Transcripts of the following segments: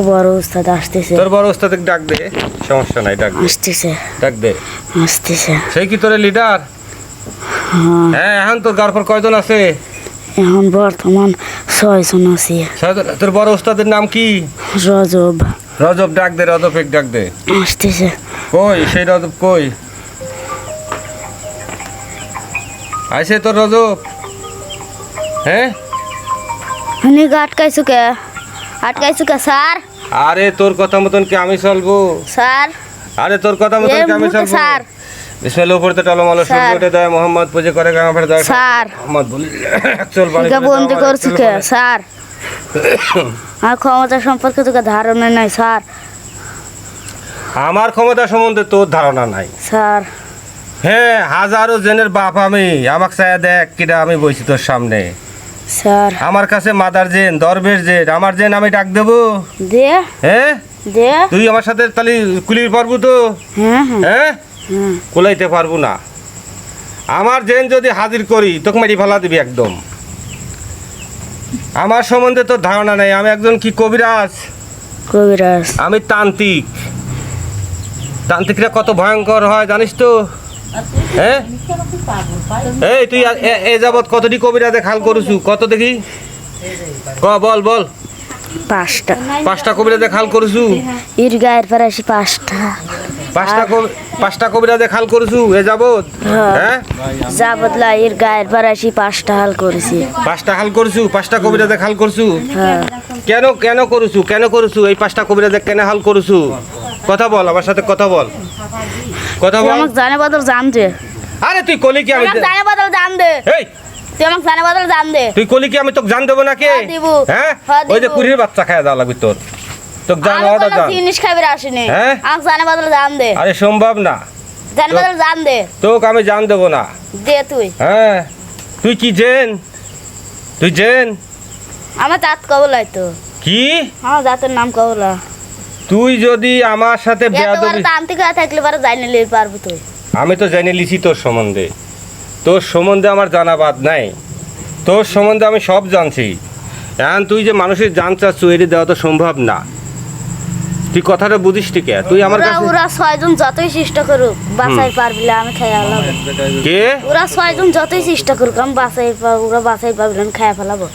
বড় উস্তাদ আসতেছে। তোর বড় উস্তাদকে ডাক দে, সমস্যা নাই, ডাক দে। আসতেছে ডাক দে। আসতেছে। সেই কি তোর লিডার? হ্যাঁ, এখন তোর গার পর কয়জন আছে? এখন বর্তমান 6 জন আছে। তোর বড় উস্তাদের নাম কি? রজব। রজব ডাক দে, রজব এক ডাক দে। আসতেছে। কই সেই রজব কই? আইছে তোর রজব? হ্যাঁ, উনি আটকাইছো কে? আটকাইছো কে স্যার? আরে তোর কথা মতন কি আমি চলবো? স্যার আরে তোর কথা মতন কি আমি চলবো? স্যার বিসমিল্লাহ উপরতে টলমল সূর্য উঠে দেয়, মোহাম্মদ পূজা করে গাঁও ফের দেয় স্যার। মোহাম্মদ বলি চল বাড়ি কে বন্দি করছো কে স্যার? আর ক্ষমতা সম্পর্কে তোকে ধারণা নাই স্যার। আমার ক্ষমতা সম্বন্ধে তোর ধারণা নাই স্যার হ্যাঁ, হাজারো জনের বাপ আমি, আমাকে চায়া দেখ কিনা আমি বইছি তোর সামনে। স্যার আমার কাছে মাদার জেন, দরবেশ জেন, আমার জেন আমি ডাক দেবো? দে হ্যাঁ, দে। তুই আমার সাথে তাহলে কুলির পারবো তো? হ্যাঁ হ্যাঁ হ্যাঁ, হ্যাঁ। কুলাইতে পারবো না। আমার জেন যদি হাজির করি তোকে মেরি ফেলা দিবি একদম। আমার সম্বন্ধে তোর ধারণা নেই। আমি একজন কি কবিরাজ, কবিরাজ। আমি তান্ত্রিক। তান্ত্রিকরা কত ভয়ঙ্কর হয় জানিস তো? হ্যাঁ, এই তুই এ যাবৎ কতটি কবিরাজে খাল করছু? কত দেখি বল বল। 5টা। 5টা কবিরাজে খাল করছু? এর গায়ের পর আসি 5টা। 5টা কবিরাজে খাল করছু এ যাবৎ? হ্যাঁ, যা বদলা এর গায়ের পর আসি 5টা হাল করেছি। 5টা হাল করছু? 5টা কবিরাজে খাল করছু? হ্যাঁ। কেন কেন করছু? কেন করছু এই 5টা কবিরাজে কেন হাল করছু? কথা বল, আমার সাথে কথা বল, কথা তুই বল। আমাকে জানে বদল জান দে। আরে তুই কলি কি আমি আমাকে জানে বদল জান দে। এই তুই আমাকে জানে বদল জান দে। তুই কলি কি আমি তোকে জান দেবো নাকি? হ্যাঁ, দিবো। হ্যাঁ, হ্যাঁ, ওই যে দিবো। কুড়ির বাচ্চা খায় দেওয়া লাগবে তোর। তোকে জান আমি অর্ডার কোনো জান। জিনিস খাইবে আসিনি। হ্যাঁ? আমাকে জানে বদল জান দে। আরে সম্ভব না, জানে বদল জান দে। তোকে আমি জান দেবো না। দে তুই। হ্যাঁ, তুই কি জেন? তুই জেন? আমার জাত কবলাই তো। কি? আমার জাতের নাম কবলা। তুই যদি আমার সাথে এতবার বেয়াদবি, তান্ত্রিক হয়ে থাকলে পরে জানি নিতে পারবো তুই। আমি তো জেনে লিছি তোর সম্বন্ধে। তোর সম্বন্ধে আমার জানা বাদ নাই। তোর সম্বন্ধে আমি সব জানছি। এখন তুই যে মানুষের জান চাচ্ছ এটি দেওয়া তো সম্ভব না। তুই কথাটা বুঝিস ঠিক? তুই আমার কাছে ওরা 6 জন যতই চেষ্টা করুক বাঁচাই পারবি না, আমি খাইয়া ফেলাবো। কে? ওরা 6 জন যতই চেষ্টা করুক আমি ওরা বাঁচাই পারবি না, আমি খাইয়া ফেলাবো।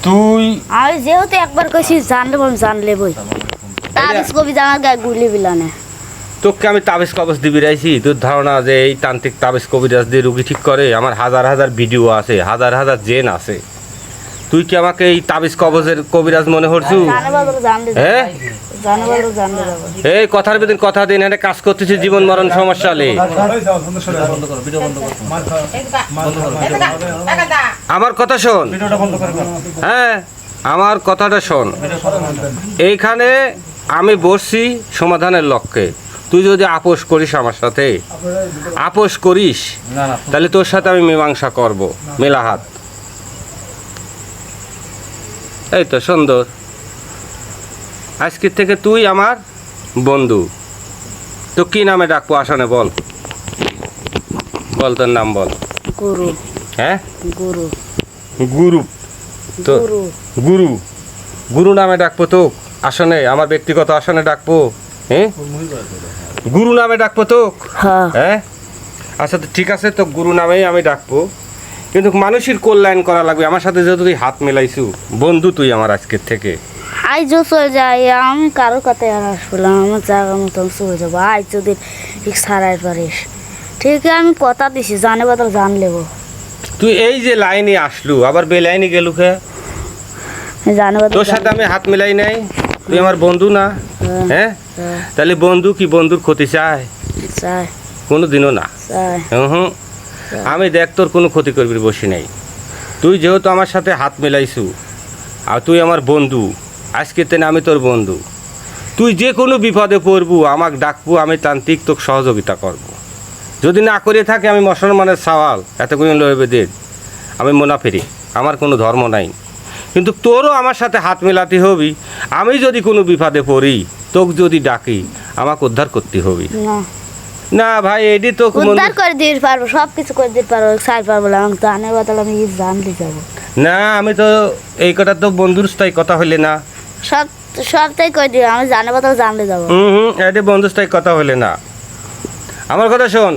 তুই আমি যেহেতু একবার কইছি জানলে আমি জানলে বই তাবিজ কবি জানার গায়ে গুলি বিলানে। তোকে আমি তাবিজ কবজ দিবি রাইছি? তোর ধারণা যে এই তান্ত্রিক তাবিজ কবিরাজ দিয়ে রুগী ঠিক করে? আমার হাজার হাজার ভিডিও আছে, হাজার হাজার জেন আছে। তুই কি আমাকে এই তাবিজ কবজের কবিরাজ মনে করছু? জানে বদল জানলে হ্যাঁ, জানে বদল জানলে যাবো। এই কথার ভিতরে কথা দিন, এটা কাজ করতেছি জীবন মরণ সমস্যা লে। আমার কথা শোন। হ্যাঁ, আমার কথাটা শোন। এইখানে আমি বসছি সমাধানের লক্ষ্যে। তুই যদি আপোষ করিস আমার সাথে, আপোষ করিস, তাহলে তোর সাথে আমি মীমাংসা করব। মেলা হাত। এই তো সুন্দর। আজকের থেকে তুই আমার বন্ধু। তো কি নামে ডাকবো আসনে বল? বল তোর নাম বল। গুরু। হ্যাঁ, গুরু। গুরু। তো গুরু। গুরু, গুরু নামে ডাকবো তো আসনে? আমার ব্যক্তিগত আসনে ডাকবো? হ্যাঁ, গুরু নামে ডাকবো তো? হ্যাঁ। হ্যাঁ, আচ্ছা তো ঠিক আছে, তো গুরু নামেই আমি ডাকবো। কিন্তু মানুষের কল্যাণ করা লাগবে। আমার সাথে যেহেতু তুই হাত মেলাইছু, বন্ধু তুই আমার আজকের থেকে। আইজও চলে যাই, আমি কারোর কথায় আর আসবো না, আমার জায়গা মতন চলে যাবো। আজ যদি ঠিক সারাই পারিস ঠিক আছে, আমি কথা দিছি জানে বদল জান লেবো। তুই এই যে লাইনে আসলু আবার বে লাইনে গেলু খে? জানে বদল তোর সাথে আমি হাত মেলাই নাই? তুই আমার বন্ধু না? হ্যাঁ, হ্যাঁ। তাহলে বন্ধু কি বন্ধুর ক্ষতি চায়? চাই কোনো দিনও না। চাই। হুম, আমি দেখ তোর কোনো ক্ষতি করবি বসি নাই। তুই যেহেতু আমার সাথে হাত মেলাইছু আর তুই আমার বন্ধু, আজকে তেনে আমি তোর বন্ধু। তুই যে কোনো বিপদে পড়বু আমাকে ডাকবো, আমি তান্ত্রিক তোকে সহযোগিতা করব। যদি না করে থাকে আমি মুসলমানের সওয়াল এতগুলো লইবে দে, আমি মুনাফিক, আমার কোনো ধর্ম নাই। কিন্তু তোরও আমার সাথে হাত মেলাতে হবি। আমি যদি কোনো বিপদে পড়ি তোকে যদি ডাকি আমাকে উদ্ধার করতে হবি। না না ভাই, এটি তো উদ্ধার করে দিতে পারবো, সব কিছু করে দিতে পারবো, সাই পারবো না। আমাকে জানে বদল আমি জানতে যাবো। না, আমি তো এই কথা তো বন্ধুর স্থায়ী কথা হইলে না। সব সবটাই কই দিও, আমি জানে কথা জানলে যাবো। এটি বন্ধুস্থায়ী কথা হলে না। আমার কথা শোন,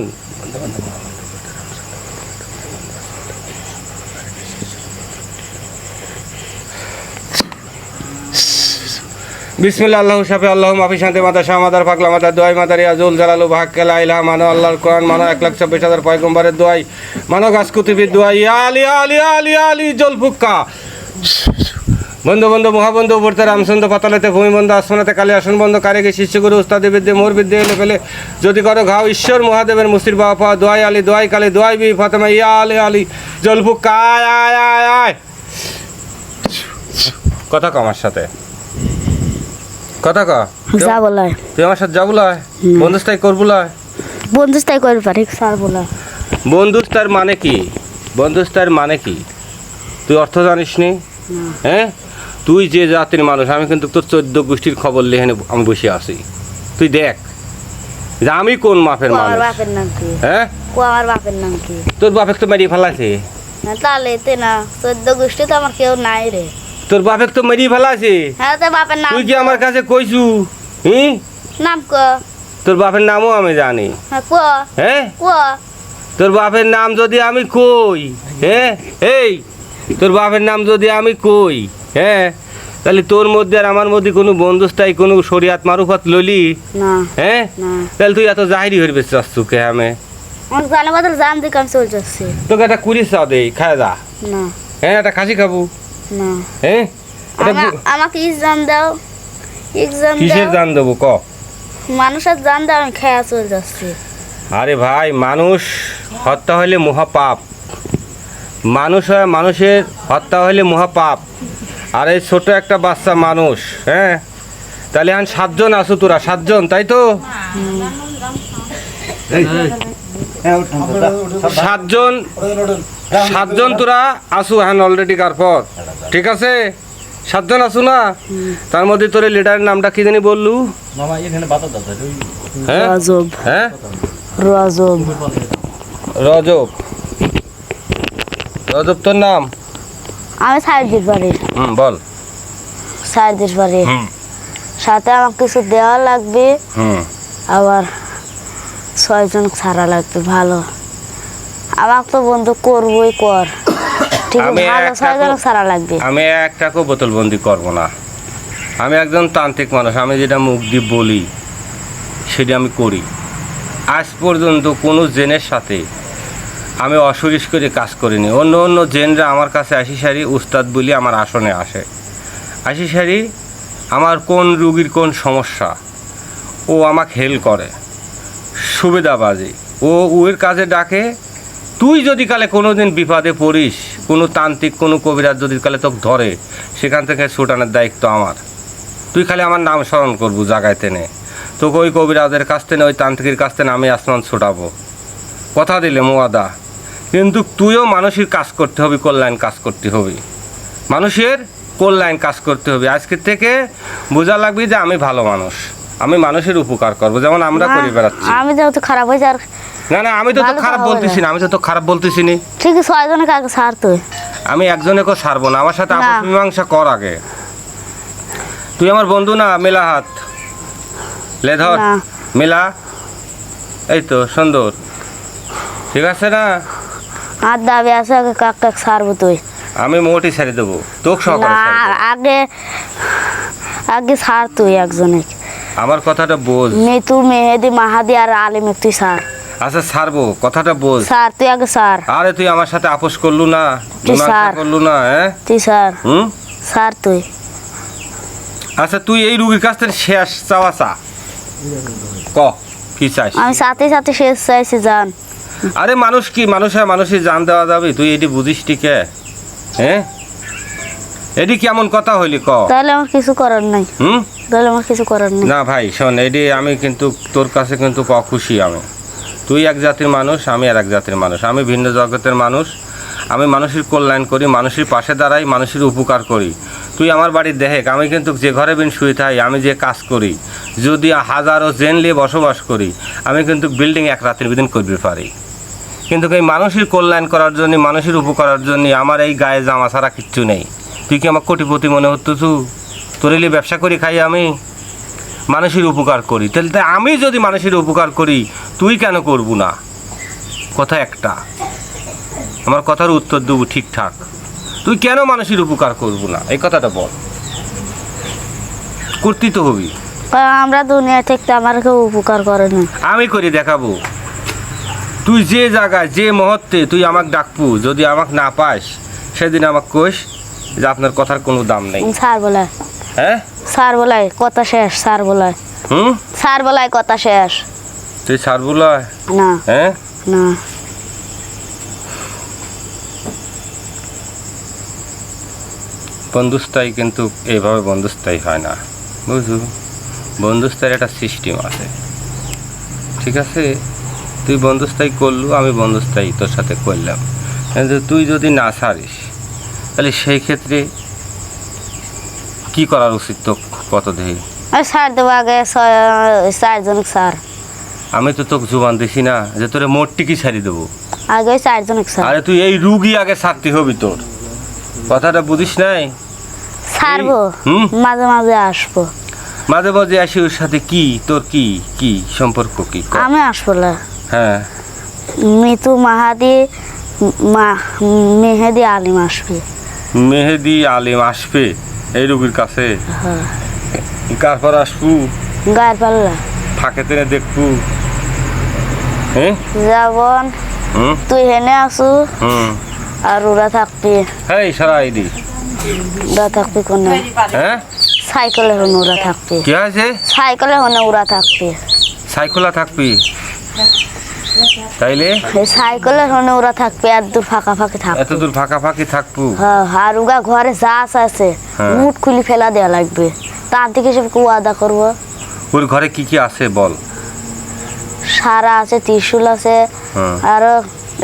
বিসমিল্লাহ আল্লাহু শাফি আল্লাহু মাফি শান্তি মাতা শাহ মাদার পাকলা মাতা দোয়াই মাদার ইয়াজুল জালালু বাহাক্কালা ইলাহা মানো আল্লাহর কোরআন মানো 1,26,000 পয়গম্বরের দোয়াই মানো গাছ কুতুবির দোয়াই ইয়া আলী ইয়া আলী ইয়া আলী ইয়া আলী জলফুক্কা বন্ধু বন্ধু মহাবন্ধু উপরতে রামচন্দ্র পাতালেতে ভূমিবন্ধ আসমানাতে কালী আসন বন্ধ কারেগে শিষ্যগুরু উস্তাদে বিদ্যে মোর বিদ্যে এলে ফেলে যদি করো ঘাও ঈশ্বর মহাদেবের মুসির বাবা পাওয়া দোয়াই আলী দোয়াই কালী দোয়াই বি ফাতেমা ইয়া আলী আলী জলফুক্কা আয় আয় আয় আয়। কথা কম আমার সাথে, কথা ক যা বলায় তুই আমার সাথে যাবো লয়, বন্ধুস্থায়ী করবো লয়। বন্ধুস্থায় করবি পারি স্যার বলা। বন্ধুস্থার মানে কি? বন্ধুস্থার মানে কি তুই অর্থ জানিস নি? হ্যাঁ, তুই যে জাতির মানুষ, আমি কিন্তু তোর 14 গোষ্ঠীর খবর লেখানে আমি বসে আছি। তুই দেখ যে আমি কোন মাপের আমার মানুষ। বাপের নাম কি? হ্যাঁ, আমার বাপের নাম কি? তোর বাপেক তো মেরিয়ে ফেলাছে। তাহলে এতে না 14 গোষ্ঠী তো আমার কেউ নাই রে। তোর বাপেক তো মেরিয়ে ফেলাছে। হ্যাঁ তো বাপের নাম তুই কি আমার কাছে কইছু? নাম ক? তোর বাপের নামও আমি জানি। হ্যাঁ ক হ্যাঁ, ক? তোর বাপের নাম যদি আমি কই, হ্যাঁ এই তোর বাপের নাম যদি আমি কই, হ্যাঁ তাহলে তোর মধ্যে আর আমার মধ্যে কোনো বন্ধুস্থায়ী কোনো শরিয়াত মারুফত লইলি? না হ্যাঁ, না। তাহলে তুই এত জাহিরি হয়ে বেঁচে আসছু কে? আমি আমার জানে বদল জান দিকে আমি চলে যাচ্ছি। তোকে একটা কুড়ি চাও দেই, খায় যা। না হ্যাঁ, একটা খাসি খাবো। না, হ্যাঁ, আমাকে এক্সাম দাও, এক্সাম কিসের দাও। জান দেবো ক? মানুষের জান দাও, আমি খেয়া চলে যাচ্ছি। আরে ভাই, মানুষ হত্যা হইলে মহাপাপ। মানুষের হত্যা হইলে মহাপাপ। আর এই ছোট একটা বাচ্চা মানুষ, হ্যাঁ তাহলে এখন 7 জন আছো তোরা, 7 জন তাই তো? 7 জন তোরা আসু হ্যাঁ অলরেডি কার পর, ঠিক আছে? 7 জন আসু না? তার মধ্যে তোর লিডারের নামটা কি জানি বললু? হ্যাঁ রজব, হ্যাঁ রজব, রজব। রজব তোর নাম? আমি সাইডের বাড়ি, বল। সাইডের বাড়ি। সাথে আমার কিছু দেওয়া লাগবে, আবার 6 জন ছাড়া লাগবে। ভালো, আমাকে তো বন্ধু করবই কর, ঠিক আছে? ভালো 6 জন ছাড়া লাগবে। আমি একটাকেও বোতলবন্দি করব না। আমি একজন তান্ত্রিক মানুষ, আমি যেটা মুখ দিয়ে বলি সেটা আমি করি। আজ পর্যন্ত কোনো জেনের সাথে আমি অসরিস করে কাজ করিনি। অন্য অন্য জেনরা আমার কাছে আসি সারি উস্তাদ বলি আমার আসনে আসে, আসি সারি আমার কোন রুগীর কোন সমস্যা ও আমাকে হেল্প করে, সুবিধাবাজি ও ওর কাজে ডাকে। তুই যদি কালে কোনো দিন বিপদে পড়িস, কোনো তান্ত্রিক কোনো কবিরাজ যদি কালে তোকে ধরে, সেখান থেকে ছুটানোর দায়িত্ব আমার। তুই খালি আমার নাম স্মরণ করবো জায়গায় টেনে, তোকে ওই কবিরাজের কাছ থেকে ওই তান্ত্রিকের কাছ থেকে আমি আসমান ছুটাবো। কথা দিলে মোয়াদা। কিন্তু তুইও মানুষের কাজ করতে হবে, কল্যাণ কাজ করতে হবে, মানুষের কল্যাণ কাজ করতে হবে। আজকের থেকে বোঝা লাগবে যে আমি ভালো মানুষ, আমি মানুষের উপকার করবো, যেমন আমরা করে বেড়াচ্ছি। আমি যেহেতু খারাপ হয়েছে আর না না, আমি তো তো খারাপ বলতেছি না, আমি তো তো খারাপ বলতেছি নি। ঠিক আছে, 6 জনের কাকে ছাড় তুই? আমি একজনেকেও ছাড়বো না, আমার সাথে আপস মীমাংসা কর আগে। তুই আমার বন্ধু না? মেলা হাত, লে ধর, না। মেলা। এই তো সুন্দর, ঠিক আছে না? আর দাবি আছে, আগে কাক কাক ছাড়বো তুই? আমি মোটি ছেড়ে দেবো, তোকে না, সহকারে ছেড়ে দেবো। আগে আগে ছাড় তুই একজনের। আমার কথাটা বোঝ। মিতু, মেহেদি, মাহাদি আর আলিম তুই ছাড়। আচ্ছা ছাড়বো, কথাটা বোঝ। স্যার তুই আগে স্যার। আরে তুই আমার সাথে আপোষ করলু না, মীমাংসা করলু না? হ্যাঁ তুই স্যার, স্যার তুই। আচ্ছা তুই এই রুগীর কাছ থেকে শেষ চাওয়া চা ক, কি চাস? আমি সাথে সাথে শেষ চাইছি জান। আরে মানুষ কি মানুষের জান দেওয়া যাবে? তুই এটি বুঝিস টিকে? হ্যাঁ, এটি কেমন কথা হইলি ক? তাহলে আমার কিছু করার নাই, তাহলে আমার কিছু করার নেই। না ভাই শোন, এটি আমি কিন্তু তোর কাছে কিন্তু খুশি। আমি, তুই এক জাতির মানুষ, আমি আর এক জাতির মানুষ, আমি ভিন্ন জগতের মানুষ। আমি মানুষের কল্যাণ করি, মানুষের পাশে দাঁড়াই, মানুষের উপকার করি। তুই আমার বাড়ির দেখ, আমি কিন্তু যে ঘরে বিন শুয়ে থাই, আমি যে কাজ করি, যদি হাজারো জেন নিয়ে বসবাস করি, আমি কিন্তু বিল্ডিং এক রাতের বিদিন করতে পারি। কিন্তু এই মানুষের কল্যাণ করার জন্য, মানুষের উপকারের জন্য আমার এই গায়ে জামা ছাড়া কিচ্ছু নেই। তুই কি আমার কোটিপতি মনে হতো? তোর এলে ব্যবসা করি খাই আমি, মানুষের উপকার করি, তাহলে তো আমি যদি মানুষের উপকার করি তুই কেন করবো না? কথা একটা, আমার কথার উত্তর দেবো ঠিকঠাক। তুই কেন মানুষের উপকার করবো না এই কথাটা বল। করতেই তো হবি। আমরা দুনিয়া থেকে আমার কেউ উপকার করে না। আমি করে দেখাবো। তুই যে জায়গায় যে মুহূর্তে তুই আমাকে ডাকবো, যদি আমাকে না পাস সেদিন আমাকে কোষ যে আপনার কথার কোনো দাম নেই। স্যার বলায়, হ্যাঁ স্যার বলায় কথা শেষ, স্যার বলায়, স্যার বলায় কথা শেষ। তুই ছাড় বলা? না হ্যাঁ না, বন্ধুস্থায়ী কিন্তু এইভাবে বন্ধুস্থায়ী হয় না, বুঝু। বন্ধুস্থায়ীর একটা সিস্টেম আছে, ঠিক আছে? তুই বন্ধুস্থায়ী করলু, আমি বন্ধুস্থায়ী তোর সাথে করলাম, কিন্তু তুই যদি না ছাড়িস তাহলে সেই ক্ষেত্রে কি করার উচিত তো কত দেহি? ওই স্যার দেবো আগে 4 জন স্যার। আমি তো তোকে জোবান দিছি না যে তোরে মোটটিকি ছাড়ি দেবো। আগে ওই 4 জন স্যার। আরে তুই এই রুগী আগে ছাড়তে হবি, তোর কথাটা বুঝিস নাই? ছাড়বো, হুম? মাঝে মাঝে আসবো। মাঝে মাঝে আসি, ওর সাথে কি তোর কি কি সম্পর্ক কি? আমি আসবো না। হ্যাঁ, মিতু মাহাদি মেহেদি আলিম আসবে। মেহেদি আলিম আসবে এই রুগীর কাছে? হ্যাঁ, কার পর আসবু? গায়ের পাল্লা ফাঁকে তেনে দেখবু? হ্যাঁ, যেমন হুম তুই হেনে আসু হুম। আর ওরা থাকবি, হ্যাঁ সারা আইডি। ওরা থাকবি কোনে? হ্যাঁ, সাইকেলে হনে ওরা থাকবি, কি আছে? সাইকেলে হনে ওরা থাকবি, সাইকেলা থাকবি তাইলে? এই সাইকেলের হনে ওরা থাকবে, আর দূর ফাঁকা ফাঁকি এত থাকবে। দূর ফাঁকা ফাঁকি থাকবু? হ্যাঁ, আর উগা ঘরে জাস আছে, হ্যাঁ। মুঠ খুলি ফেলা দেওয়া লাগবে। তার থেকে সব ওয়াদা করবো। ওর ঘরে কি কি আছে বল? সারা আছে, ত্রিশুল আছে, হ্যাঁ। আরো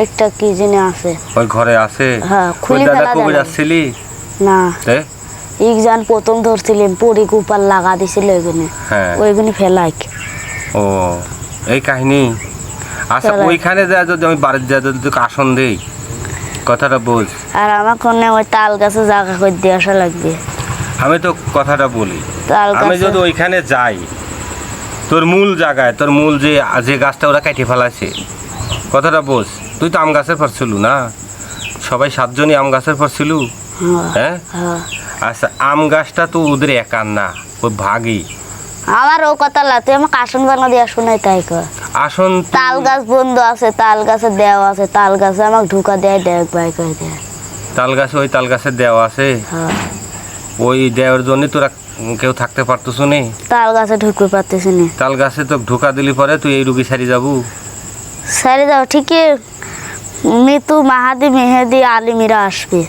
একটা কি জানি আছে। ওই ঘরে আছে? হ্যাঁ, ওই খুলি দাদা ফেলা কবে দেওয়া লাগবে। যাচ্ছিলি? না, তে? ইকজান প্রথম ধরছিলাম, পরি কুপার লাগা দিছিল ওইগুনে, হ্যাঁ। ওইগুনি ফেলাই। ও এই কাহিনী। আচ্ছা, ফেলাই। ওইখানে যা যদি আমি বাড়ির যা যদি তোকে আসন দেই, কথাটা বোঝ। আর আমার কোনে ওই তাল গাছে জায়গা করে দিয়ে আসা লাগবে। আমি তো কথাটা বলি, তাল আমি গাছে যদি ওইখানে যাই, তোর মূল জায়গায়, তোর মূল যে যে গাছটা ওরা কেটে ফেলাছে, কথাটা বোঝ। তুই তো আম গাছের পর ছিলু না? সবাই 7 জনই আম গাছের পর ছিলু। হ্যাঁ, হ্যাঁ, হ্যাঁ। আচ্ছা, আম গাছটা তো ওদের একার না, ওই ভাগই। আমার ও কথা লা, তুই আমাকে আসন বানা দিয়ে শুনাই তাই কর। আসন তাল গাছ বন্ধ আছে, তাল গাছে দেওয়া আছে, তাল গাছে আমাকে ঢুকা দেয়, দেখ বাই করে দেয়। তাল গাছে, ওই তাল গাছের দেওয়া আছে, হ্যাঁ, ওই দেওয়ার জন্য তোরা কেউ থাকতে পারতো শুনে? তাল গাছে ঢুকতে পারতেছি না। তাল গাছে তো ঢোকা দিলি পরে তুই এই রুগী সারি যাবু। সারি দাও ঠিকই, মিতু মাহাদি মেহেদি আলিমিরা আসবে।